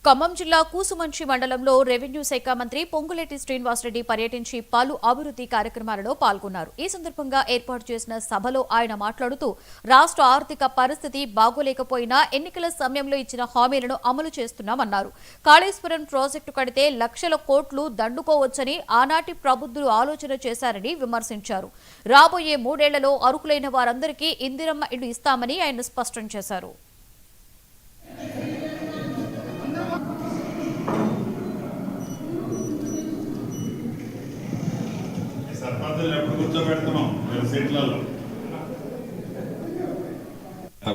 ఖమ్మం జిల్లా కూసుమంచి మండలంలో రెవెన్యూ శాఖ మంత్రి పొంగులేటి శ్రీనివాసరెడ్డి పర్యటించి పలు అభివృద్ధి కార్యక్రమాలలో పాల్గొన్నారు. ఈ సందర్భంగా ఏర్పాటు చేసిన సభలో ఆయన మాట్లాడుతూ రాష్ట్ర ఆర్థిక పరిస్థితి బాగోలేకపోయినా ఎన్నికల సమయంలో ఇచ్చిన హామీలను అమలు చేస్తున్నామన్నారు. కాళేశ్వరం ప్రాజెక్టు కడితే లక్షల కోట్లు దండుకోవచ్చని ఆనాటి ప్రబుద్ధులు ఆలోచన చేశారని విమర్శించారు. రాబోయే 3 ఏళ్లలో అర్హులైన వారందరికీ ఇందిరమ్మ ఇల్లు ఇస్తామని ఆయన స్పష్టం చేశారు.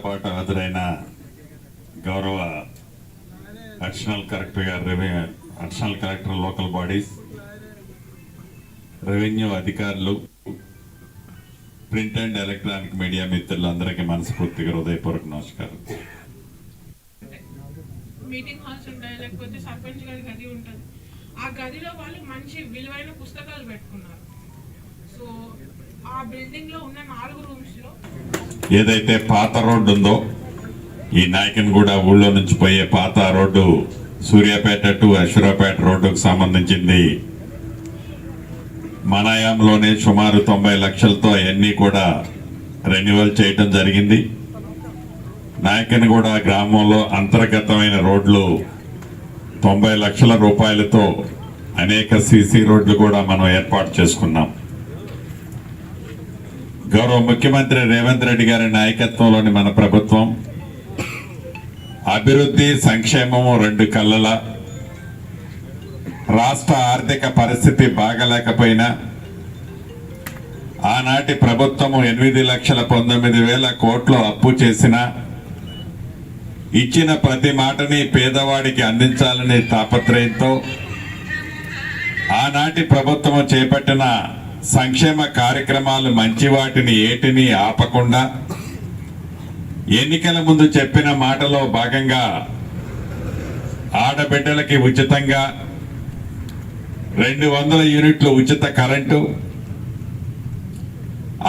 పాటు హాజరైన గౌరవ అడిషనల్ కలెక్టర్ గారు, additional collector local bodies, revenue అధికారులు, ప్రింట్ అండ్ ఎలక్ట్రానిక్ మీడియా మిత్రులందరికీ మనస్ఫూర్తిగా హృదయపూర్వక నమస్కారం. మీటింగ్ హాల్స్ ఉంటాయి, లేకపోతే సర్పంచ్ గారి గది ఉంటుంది. ఆ గదిలో వాళ్ళు మంచి విలువైన పుస్తకాలు పెట్టుకున్నారు. సో ఆ బిల్డింగ్ లో ఉన్న 4 రూమ్స్ లో ఏదైతే పాత రోడ్డు ఉందో, ఈ నాయకన్గూడ ఊళ్ళో నుంచి పోయే పాత రోడ్డు సూర్యాపేట టు అశ్వరాపేట రోడ్డుకు సంబంధించింది మన హయాంలోనే సుమారు 90 లక్షలతో అవన్నీ కూడా రెన్యువల్ చేయటం జరిగింది. నాయకన్గూడ గ్రామంలో అంతర్గతమైన రోడ్లు 90 లక్షల రూపాయలతో అనేక సీసీ రోడ్లు కూడా మనం ఏర్పాటు చేసుకున్నాం. గౌరవ ముఖ్యమంత్రి రేవంత్ రెడ్డి గారి నాయకత్వంలోని మన ప్రభుత్వం అభివృద్ధి సంక్షేమము 2 కళ్ళల. రాష్ట్ర ఆర్థిక పరిస్థితి బాగలేకపోయినా ఆనాటి ప్రభుత్వము 8,19,000 కోట్లు అప్పు చేసిన ఇచ్చిన ప్రతి మాటని పేదవాడికి అందించాలనే తాపత్రయంతో ఆనాటి ప్రభుత్వం చేపట్టిన సంక్షేమ కార్యక్రమాలు మంచి వాటిని ఏటిని ఆపకుండా ఎన్నికల ముందు చెప్పిన మాటలో భాగంగా ఆడబిడ్డలకి ఉచితంగా 200 యూనిట్లు ఉచిత కరెంటు,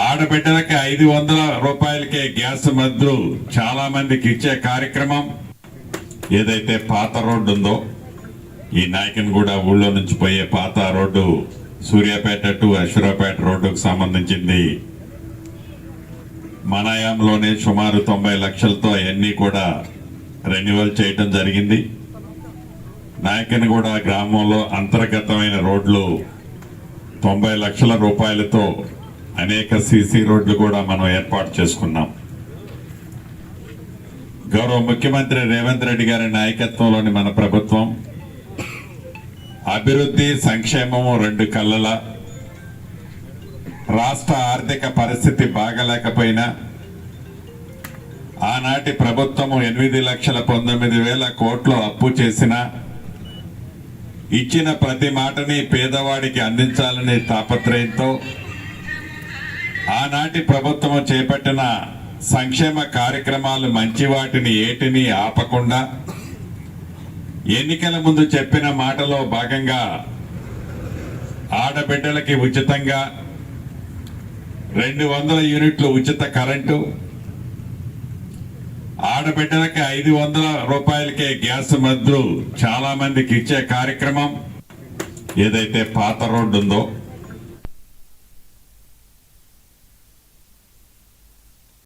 ఆడబిడ్డలకి 500 రూపాయలకే గ్యాస్ మద్దతు చాలా మందికి ఇచ్చే కార్యక్రమం. ఏదైతే పాత రోడ్డు ఉందో, ఈ నాయకన్గూడ ఊళ్ళో నుంచి పోయే పాత రోడ్డు సూర్యాపేట టు అశ్వరాపేట రోడ్డుకు సంబంధించింది మన హయాంలోనే సుమారు 90 లక్షలతో అవన్నీ కూడా రెన్యువల్ చేయటం జరిగింది. నాయకన్గూడ గ్రామంలో అంతర్గతమైన రోడ్లు 90 లక్షల రూపాయలతో అనేక సీసీ రోడ్లు కూడా మనం ఏర్పాటు చేసుకున్నాం. గౌరవ ముఖ్యమంత్రి రేవంత్ రెడ్డి గారి నాయకత్వంలోని మన ప్రభుత్వం అభివృద్ధి సంక్షేమము 2 కళ్ళల. రాష్ట్ర ఆర్థిక పరిస్థితి బాగలేకపోయినా ఆనాటి ప్రభుత్వము 8,19,000 కోట్లు అప్పు చేసిన ఇచ్చిన ప్రతి మాటని పేదవాడికి అందించాలనే తాపత్రయంతో ఆనాటి ప్రభుత్వం చేపట్టిన సంక్షేమ కార్యక్రమాలు మంచి వాటిని ఏటిని ఆపకుండా ఎన్నికల ముందు చెప్పిన మాటలో భాగంగా ఆడబిడ్డలకి ఉచితంగా 200 యూనిట్లు ఉచిత కరెంటు, ఆడబిడ్డలకి 500 రూపాయలకే గ్యాస్ మద్దతు చాలా మందికి ఇచ్చే కార్యక్రమం. ఏదైతే పాత రోడ్డు ఉందో,